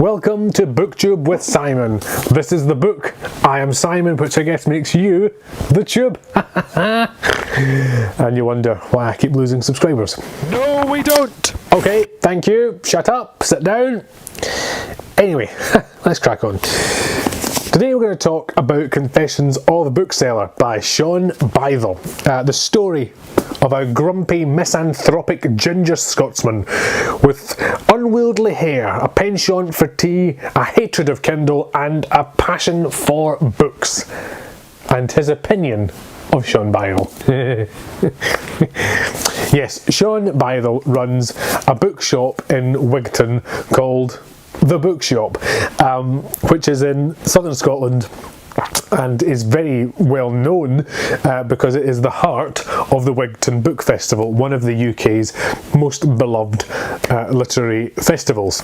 Welcome to BookTube with Simon. This is the book. I am Simon, which I guess makes you the tube. And you wonder why I keep losing subscribers. No, we don't. Okay, thank you. Shut up. Sit down. Anyway, let's crack on. Today we're going to talk about Confessions of a Bookseller by Shaun Bythell. The story of a grumpy, misanthropic ginger Scotsman with unwieldy hair, a penchant for tea, a hatred of Kindle and a passion for books. And his opinion of Shaun Bythell. Yes, Shaun Bythell runs a bookshop in Wigton called The Bookshop, which is in southern Scotland and is very well known because it is the heart of the Wigton Book Festival, one of the UK's most beloved literary festivals.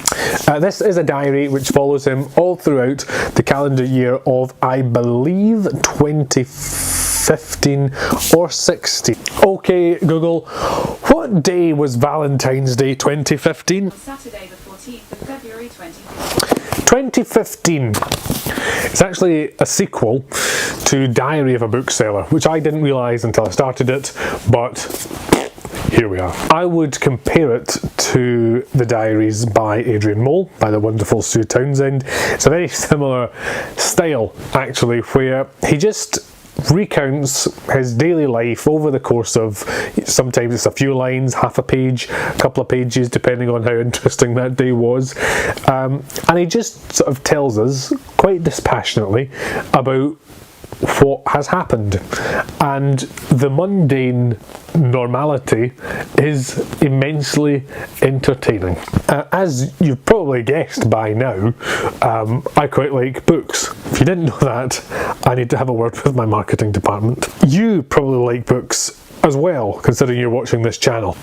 This is a diary which follows him all throughout the calendar year of, I believe, 2015 or 16. Okay, Google, what day was Valentine's Day 2015? Saturday the 14th of February 2015. It's actually a sequel to Diary of a Bookseller, which I didn't realise until I started it, but here we are. I would compare it to the diaries by Adrian Mole, by the wonderful Sue Townsend. It's a very similar style, actually, where he just recounts his daily life over the course of, sometimes it's a few lines, half a page, a couple of pages, depending on how interesting that day was, and he just sort of tells us quite dispassionately about what has happened, and the mundane normality is immensely entertaining. As you've probably guessed by now, I quite like books. If you didn't know that, I need to have a word with my marketing department. You probably like books as well, considering you're watching this channel.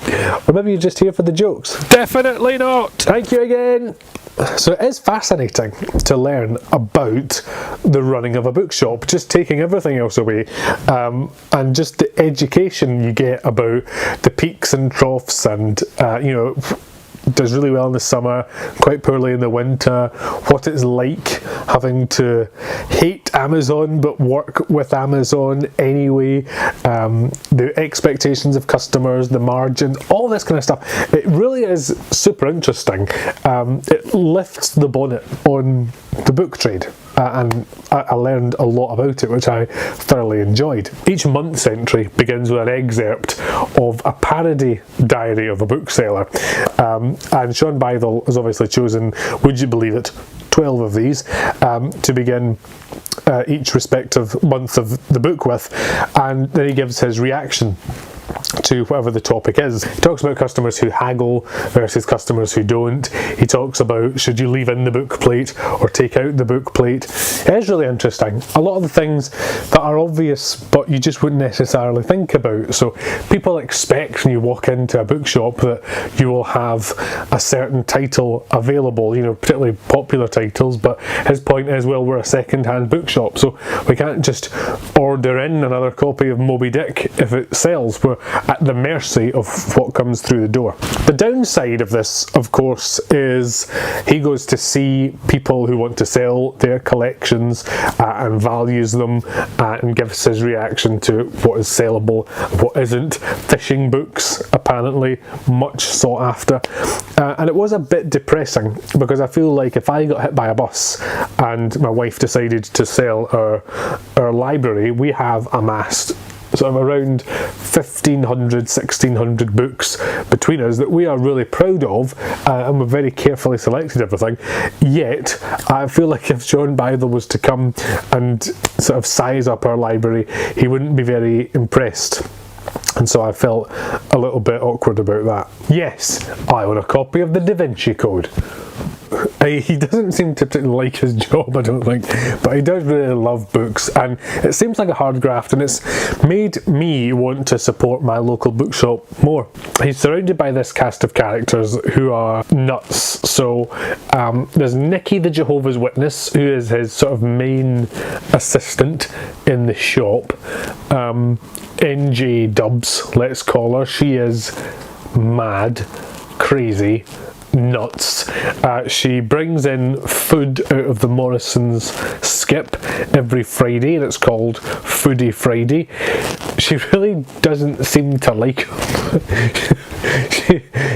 Or maybe you're just here for the jokes. Definitely not. Thank you again. So it is fascinating to learn about the running of a bookshop, just taking everything else away, and just the education you get about the peaks and troughs, and does really well in the summer, quite poorly in the winter, what it's like having to hate Amazon but work with Amazon anyway, the expectations of customers, the margins, all this kind of stuff. It really is super interesting. It lifts the bonnet on the book trade. And I learned a lot about it, which I thoroughly enjoyed. Each month's entry begins with an excerpt of a parody diary of a bookseller, and Shaun Bythell has obviously chosen, would you believe it, 12 of these to begin each respective month of the book with, and then he gives his reaction to whatever the topic is. He talks about customers who haggle versus customers who don't. He talks about should you leave in the book plate or take out the book plate. It is really interesting. A lot of the things that are obvious but you just wouldn't necessarily think about. So people expect when you walk into a bookshop that you will have a certain title available, particularly popular titles, but his point is, well, we're a second-hand bookshop, so we can't just order in another copy of Moby Dick if it sells. We're at the mercy of what comes through the door. The downside of this, of course, is he goes to see people who want to sell their collections and values them, and gives his reaction to what is sellable, what isn't. Fishing books, apparently much sought after, and it was a bit depressing because I feel like if I got hit by a bus and my wife decided to sell our library, we have amassed sort of around 1,500, 1,600 books between us that we are really proud of, and we've very carefully selected everything. Yet, I feel like if Shaun Bythell was to come and sort of size up our library, he wouldn't be very impressed. And so I felt a little bit awkward about that. Yes, I own a copy of the Da Vinci Code. He doesn't seem to particularly like his job, I don't think, but he does really love books, and it seems like a hard graft, and it's made me want to support my local bookshop more. He's surrounded by this cast of characters who are nuts. So there's Nikki the Jehovah's Witness, who is his sort of main assistant in the shop. NJ Dubs, let's call her. She is mad, crazy, nuts. She brings in food out of the Morrison's skip every Friday, and it's called Foodie Friday. She really doesn't seem to like it.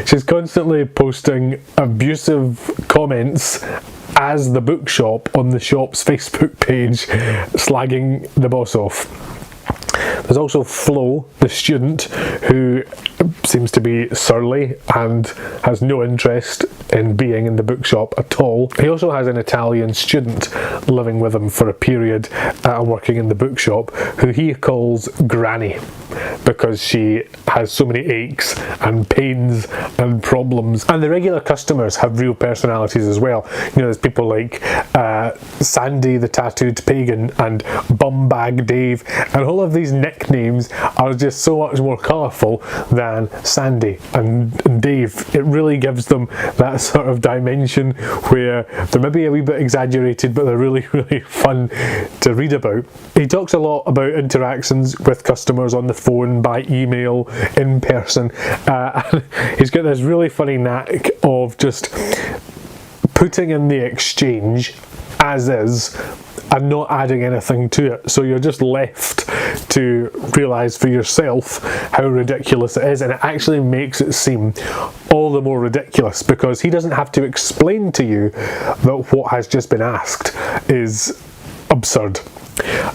She's constantly posting abusive comments as the bookshop on the shop's Facebook page, slagging the boss off. There's also Flo, the student, who seems to be surly and has no interest in being in the bookshop at all. He also has an Italian student living with him for a period and working in the bookshop, who he calls Granny, because she has so many aches and pains and problems. And the regular customers have real personalities as well. You know, there's people like Sandy the Tattooed Pagan and Bumbag Dave, and all of these nicknames are just so much more colourful than Sandy and Dave. It really gives them that sort of dimension where they're maybe a wee bit exaggerated, but they're really, really fun to read about. He talks a lot about interactions with customers on the phone, by email, in person. And he's got this really funny knack of just putting in the exchange as is and not adding anything to it, so you're just left to realise for yourself how ridiculous it is, and it actually makes it seem all the more ridiculous because he doesn't have to explain to you that what has just been asked is absurd.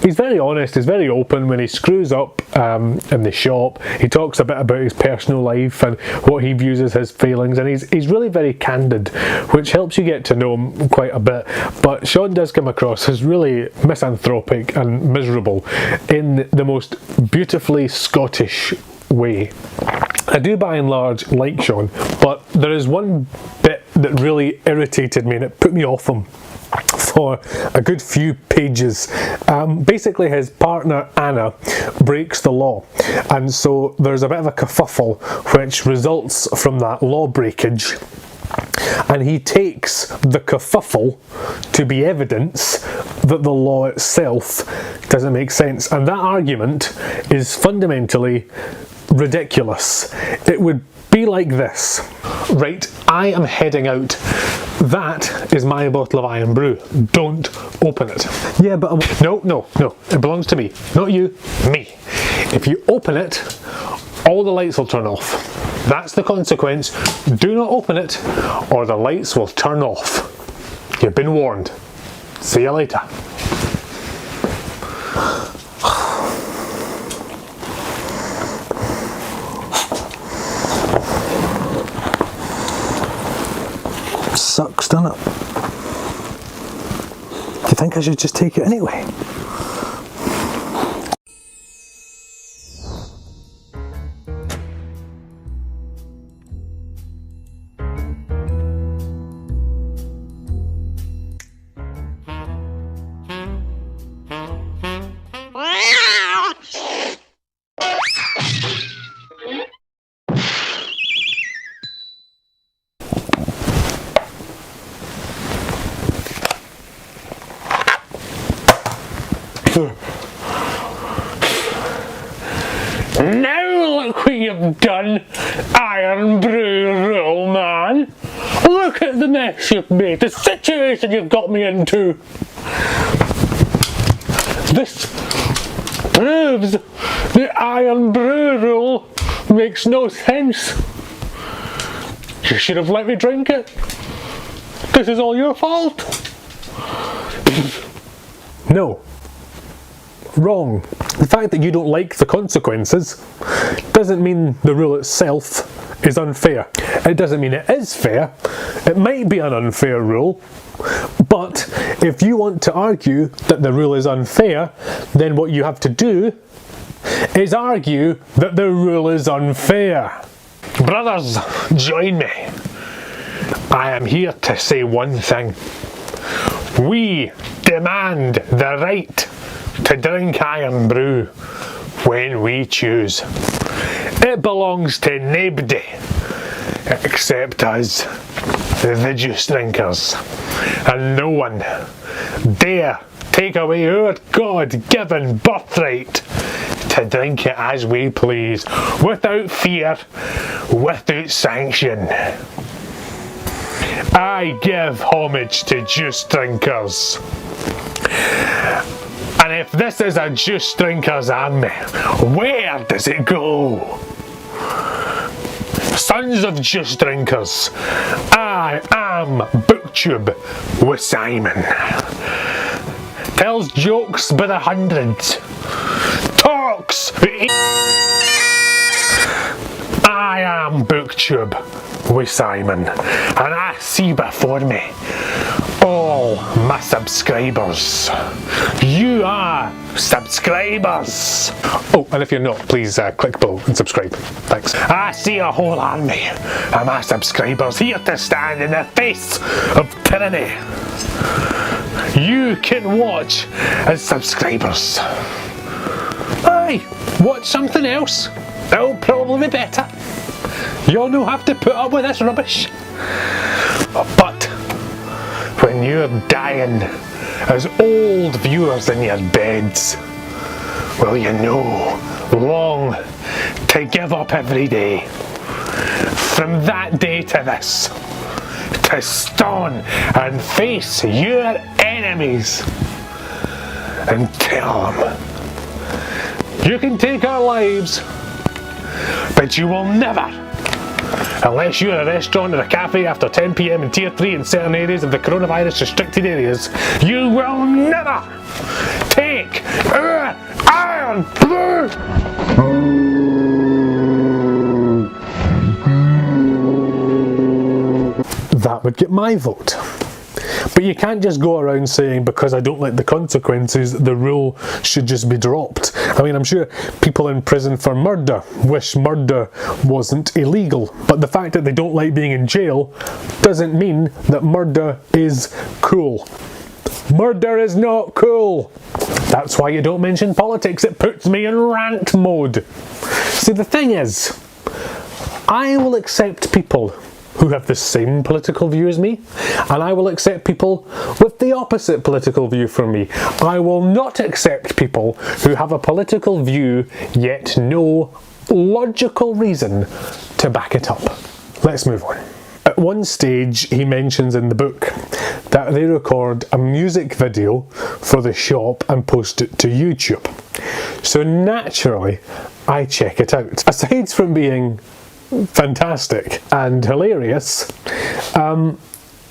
He's very honest, he's very open. When he screws up in the shop, he talks a bit about his personal life and what he views as his failings, and he's really very candid, which helps you get to know him quite a bit. But Shaun does come across as really misanthropic and miserable in the most beautifully Scottish way. I do by and large like Shaun, but there is one bit that really irritated me and it put me off him for a good few pages. Basically his partner Anna breaks the law, and so there's a bit of a kerfuffle which results from that law breakage, and he takes the kerfuffle to be evidence that the law itself doesn't make sense, and that argument is fundamentally ridiculous. It would be like this. Right, I am heading out. That is my bottle of Iron Brew. Don't open it. Yeah, but no. It belongs to me. Not you, me. If you open it, all the lights will turn off. That's the consequence. Do not open it, or the lights will turn off. You've been warned. See you later. Sucks, doesn't it? Do you think I should just take it anyway? Now look what you've done, Iron Brew Rule man. Look at the mess you've made, the situation you've got me into. This proves the Iron Brew Rule makes no sense. You should have let me drink it. This is all your fault. No. Wrong. The fact that you don't like the consequences doesn't mean the rule itself is unfair. It doesn't mean it is fair. It might be an unfair rule, but if you want to argue that the rule is unfair, then what you have to do is argue that the rule is unfair. Brothers, join me. I am here to say one thing. We demand the right to drink Iron Brew when we choose. It belongs to nobody except us, the juice drinkers, and no one dare take away our God-given birthright to drink it as we please, without fear, without sanction. I give homage to juice drinkers. And if this is a juice drinkers army, where does it go? Sons of juice drinkers, I am BookTube with Simon. Tells jokes by the hundreds. Talks. I am BookTube with Simon, and I see before me all my subscribers. You are subscribers. Oh, and if you're not, please click below and subscribe. Thanks. I see a whole army of my subscribers here to stand in the face of tyranny. You can watch as subscribers. Aye, watch something else. It'll probably be better. You'll not have to put up with this rubbish. But when you're dying as old viewers in your beds, will you know, long to give up every day. From that day to this, to stand and face your enemies and tell them, you can take our lives, but you will never, unless you're a restaurant or a cafe after 10 PM in Tier 3 in certain areas of the coronavirus restricted areas, you will never take our Iron Blue! That would get my vote. But you can't just go around saying, because I don't like the consequences, the rule should just be dropped. I mean, I'm sure people in prison for murder wish murder wasn't illegal, but the fact that they don't like being in jail doesn't mean that murder is cool. Murder is not cool. That's why you don't mention politics. It puts me in rant mode. See, the thing is, I will accept people who have the same political view as me, and I will accept people with the opposite political view from me. I will not accept people who have a political view yet no logical reason to back it up. Let's move on. At one stage, he mentions in the book that they record a music video for the shop and post it to YouTube. So naturally, I check it out. Aside from being fantastic and hilarious, it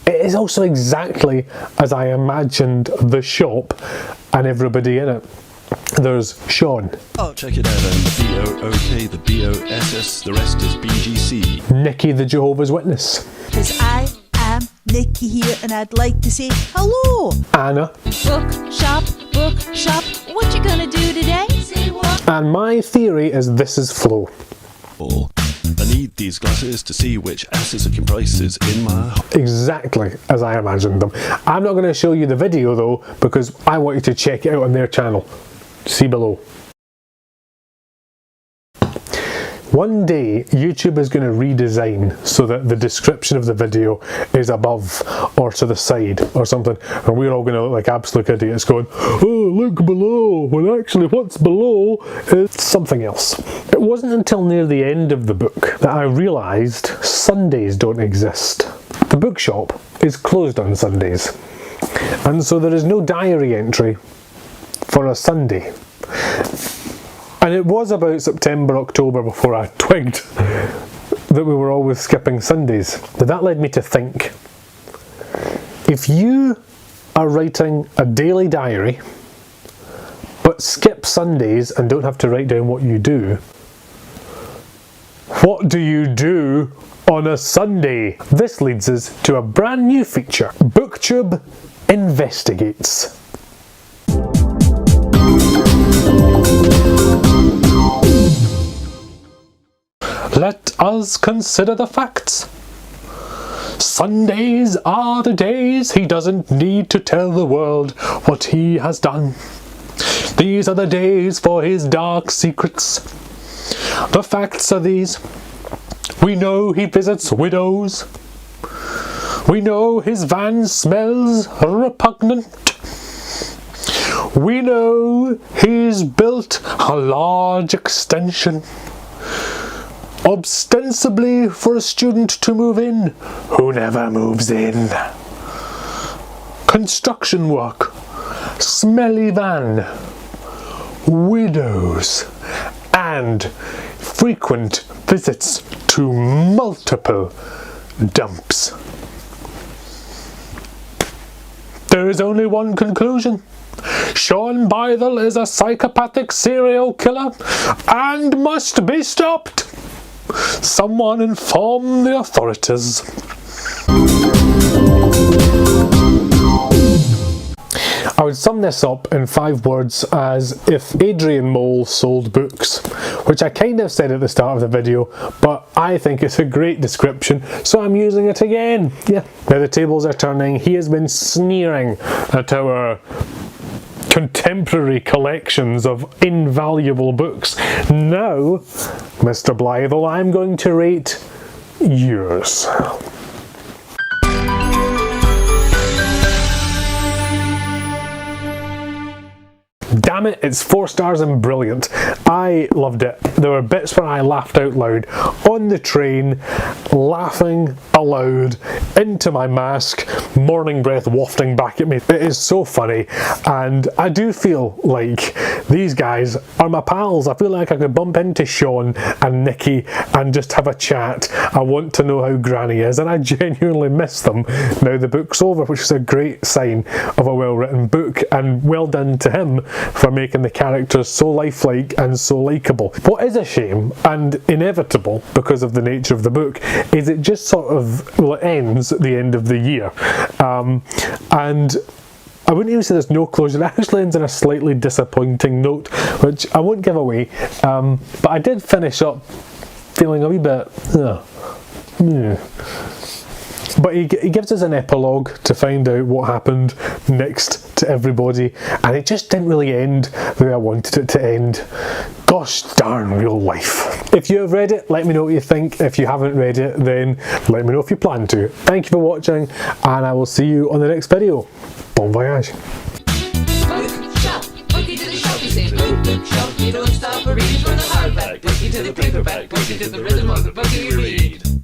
is also exactly as I imagined the shop and everybody in it. There's Shaun. Oh, check it out then. The B-O-O-K, the B-O-S-S, the rest is B-G-C. Nikki the Jehovah's Witness. Because I am Nikki here and I'd like to say hello. Anna. Bookshop, what you gonna do today? Say what? And my theory is this is Flo. I need these glasses to see which asses are comprises in my... Exactly as I imagined them. I'm not going to show you the video though, because I want you to check it out on their channel. See below. One day, YouTube is going to redesign so that the description of the video is above or to the side or something, and we're all going to look like absolute idiots going, oh, look below, when actually what's below is something else. It wasn't until near the end of the book that I realised Sundays don't exist. The bookshop is closed on Sundays, and so there is no diary entry for a Sunday. And it was about September, October before I twigged that we were always skipping Sundays. But that led me to think, if you are writing a daily diary, but skip Sundays and don't have to write down what you do, what do you do on a Sunday? This leads us to a brand new feature. BookTube Investigates. Let us consider the facts. Sundays are the days he doesn't need to tell the world what he has done. These are the days for his dark secrets. The facts are these. We know he visits widows. We know his van smells repugnant. We know he's built a large extension. ostensibly for a student to move in who never moves in. Construction work, smelly van, widows, and frequent visits to multiple dumps. There is only one conclusion. Shaun Bythell is a psychopathic serial killer and must be stopped. Someone inform the authorities. I would sum this up in 5 words as if Adrian Mole sold books, which I kind of said at the start of the video, but I think it's a great description, so I'm using it again. Yeah. Now the tables are turning. He has been sneering at our contemporary collections of invaluable books. Now, Mr. Bythell, I'm going to rate yours. Damn it, it's 4 stars and brilliant. I loved it. There were bits where I laughed out loud on the train, laughing aloud into my mask, morning breath wafting back at me. It is so funny, and I do feel like these guys are my pals. I feel like I could bump into Shaun and Nikki and just have a chat. I want to know how Granny is, and I genuinely miss them now the book's over, which is a great sign of a well-written book, and well done to him for making the characters so lifelike and so likeable. What is a shame and inevitable because of the nature of the book is it just sort of, well, it ends at the end of the year, and I wouldn't even say there's no closure. It actually ends on a slightly disappointing note, which I won't give away, but I did finish up feeling a wee bit But he gives us an epilogue to find out what happened next to everybody, and it just didn't really end the way I wanted it to end. Gosh darn real life. If you have read it, let me know what you think. If you haven't read it, then let me know if you plan to. Thank you for watching, and I will see you on the next video. Bon voyage. Bookshop, bookie to the shop, you say bookshop, you don't stop or read for the hardback, bookie to the paperback, bookie to the rhythm of the book you read.